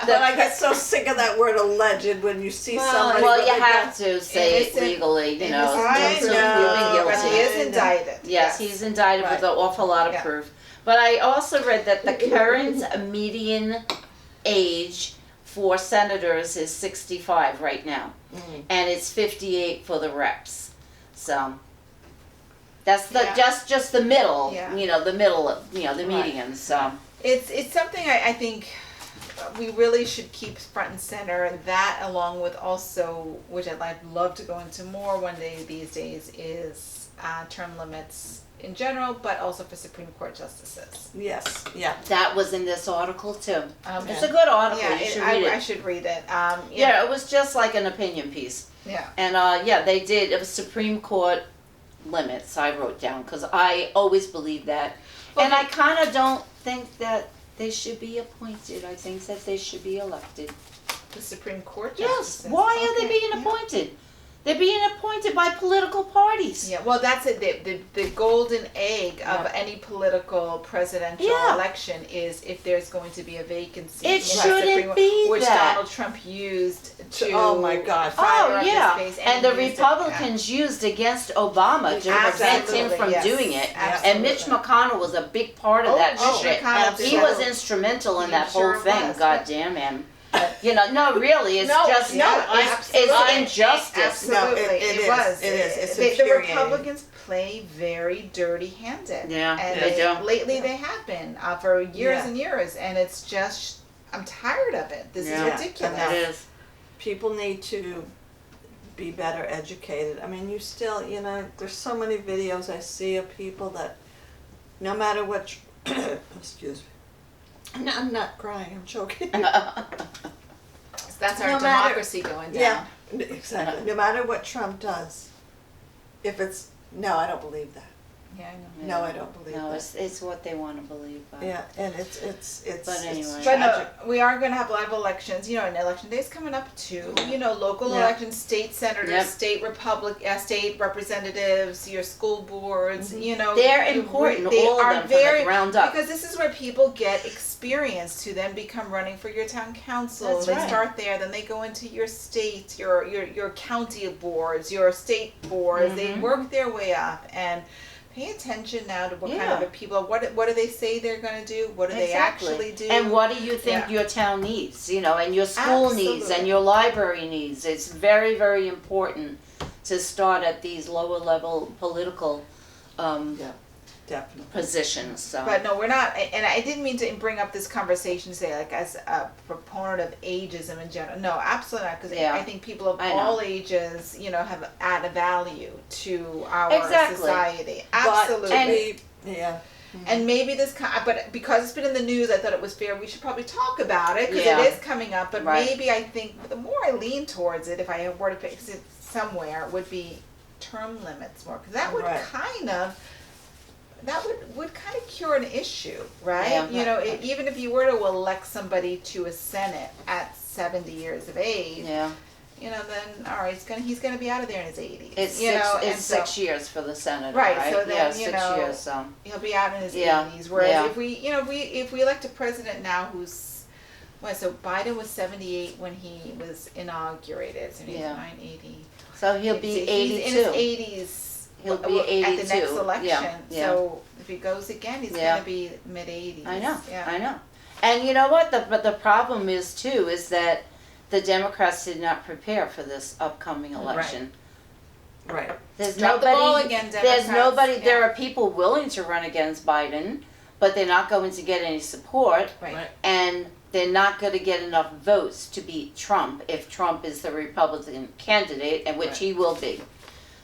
But I get so sick of that word alleged when you see somebody... Well, you have to say it legally, you know. I know, but he is indicted. Yes, he's indicted with an awful lot of proof. But I also read that the current median age for senators is 65 right now, and it's 58 for the reps. So that's the just the middle, you know, the middle of, you know, the median. So it's something I think we really should keep front and center. That, along with also, which I'd love to go into more one day these days, is term limits in general, but also for Supreme Court justices. Yes, yeah. That was in this article too. It's a good article. You should read it. I should read it. It was just like an opinion piece. Yeah. And they did. It was Supreme Court limits. I wrote down because I always believe that, and I kind of don't think that they should be appointed. I think that they should be elected. The Supreme Court Yes. justices. Why are they being appointed? They're being appointed by political parties. Yeah, well, that's it. The golden egg of any political presidential election is if there's going to be a vacancy. It shouldn't be which that. Donald Trump used to. Oh my God! Fire up his base, and the Republicans used against Obama to prevent him from doing it. Absolutely. And Mitch McConnell was a big part of that shit. He was instrumental in that whole thing. Goddamn man. You know, no, really, it's it's injustice. Absolutely, it was. It's the infuriating. Republicans play very dirty-handed. Yeah, and they do. Lately, they have been for years and years, and it's just, I'm tired of it. This is ridiculous. It is. People need to be better educated. I mean, you still, you know, there's so many videos I see of people that, no matter what, excuse me. No, I'm not crying, I'm choking. That's our democracy going down. Yeah, exactly. No matter what Trump does, if it's, no, I don't believe that. Yeah, I know. No, I don't believe that. No, it's what they want to believe. Yeah, and it's But anyway. it's But tragic. we are going to have live elections, you know, and election day is coming up too. You know, local elections, state senators, state representatives, your school boards, you know. They're important, They all are of them from very, the ground up. because this is where people get experience to then become running for your town council. That's they right. start there, then they go into your state, your county boards, your state boards. They work their way up, and pay attention now to what kind of people, what do they say they're going to do? What do they actually do? And what do you think your town needs, you know, and your school needs and your library needs. It's very, very important to start at these lower level political Definitely. positions. So. But no, we're not, and I didn't mean to bring up this conversation to say, like, as a proponent of ageism in general. No, absolutely not, because Yeah. I think people of I know. all ages, have added value to our Exactly. society. But Absolutely. yeah. And maybe but because it's been in the news, I thought it was fair. We should probably talk about it because Yeah. it is coming up. But Right. maybe I think the more I lean towards it, if I were to fix it somewhere, would be term limits more, because that would Right. would kind of cure an issue, right? Yeah. Even if you were to elect somebody to a Senate at 70 years of age, Yeah. then all right, he's gonna be out of there in his 80s. It's and 6 years for the senator, Right, right? so then, yeah, 6 years. So. he'll be out in his Yeah, 80s. Whereas yeah. if we elect a president now who's, so Biden was 78 when he was inaugurated, so he's Yeah. 980. So he'll be He's 82. in his 80s. He'll be at the next 82. election. Yeah, yeah. So if he goes again, he's Yeah. gonna be mid 80s. I know. Yeah. I know. And you know what? But the problem is too is that the Democrats did not prepare for this upcoming election. Right. There's Drop the nobody. ball again, There's Democrats. nobody. Yeah. There are people willing to run against Biden, but they're not going to get any support, Right. and they're not going to get enough votes to beat Trump if Trump is the Republican candidate, and which Right. he will be.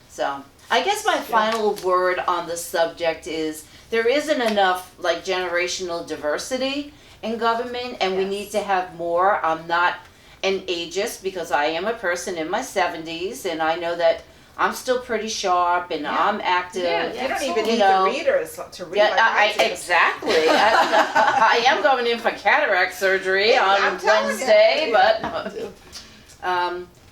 So I guess my final word on the subject is there isn't enough like generational diversity in government, and we Yes. need to have more. I'm not an ageist because I am a person in my 70s, and I know that I'm still pretty sharp and Yeah. I'm active. You don't even You need know, the readers to read. Yeah, like I do. exactly. I am going in for cataract surgery on I'm telling you. Wednesday,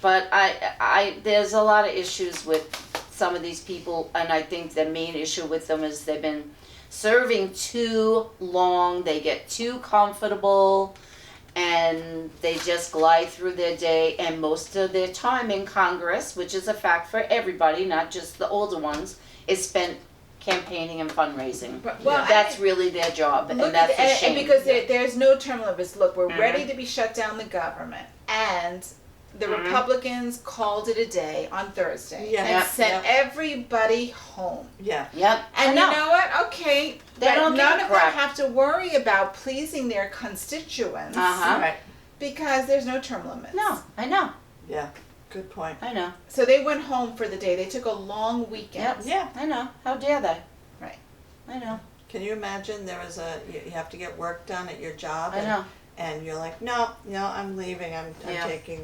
but I there's a lot of issues with some of these people, and I think the main issue with them is they've been serving too long. They get too comfortable, and they just glide through their day, and most of their time in Congress, which is a fact for everybody, not just the older ones, is spent campaigning and fundraising. Well, That's really their job, and Look that's at a and shame. because there's no term limits. Look, we're Mhm. ready to be shut down the government, and the Mhm. Republicans called it a day on Thursday Yeah. and Yeah. sent everybody home. Yeah. Yep, And I know. you know what? Okay, They but don't give none a of them crap. have to worry about pleasing their constituents Uh-huh. Right. because there's no term limits. No, I know, Yeah. Good point. I know. So they went home for the day. They took a long weekend. Yep. Yeah. I know. How dare they? Right. I know. Can you imagine there was you have to get work done at your job? I know. And you're like, no, I'm leaving. I'm Yeah. taking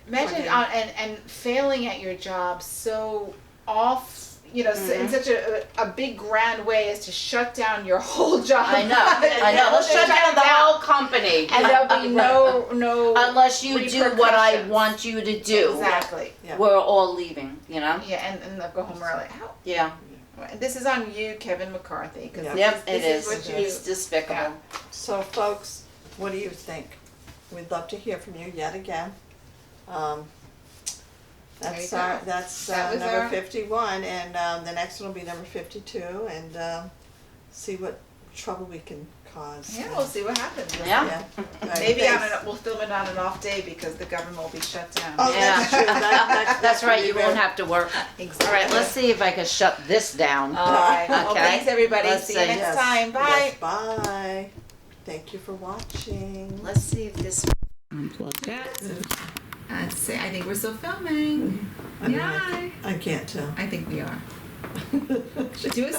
Imagine Okay. and failing at your job so off, in such a big grand way as to shut down your whole job. I know. I know. Let's shut down the whole company. And there'll be no Unless you do what I repercussions. want you to do. Exactly. Yeah. We're all leaving, you know? Yeah, and they'll go home early. Yeah. This is on you, Kevin McCarthy. 'Cause Yeah. Yep, this it is. what you. It's despicable. So, folks, what do you think? We'd love to hear from you yet again. That's There you go. That was number our- 51, and the next one will be number 52, and see what trouble we can cause. Yeah, we'll see what happens. Yeah. Yeah. All right, Maybe thanks. we'll film it on an off day because the government will be shut down. Oh, Yeah. that's true. That's right, you could be won't very- have to work. Exactly. All right, let's see if I can shut this down. All right. Well, Okay. thanks everybody. Let's See you see. next Yes, time. Bye. yes, bye. Thank you for watching. Let's see if this. Unplug that. Let's see. I think we're still filming. I mean, Yeah. I can't tell. I think we are. Do a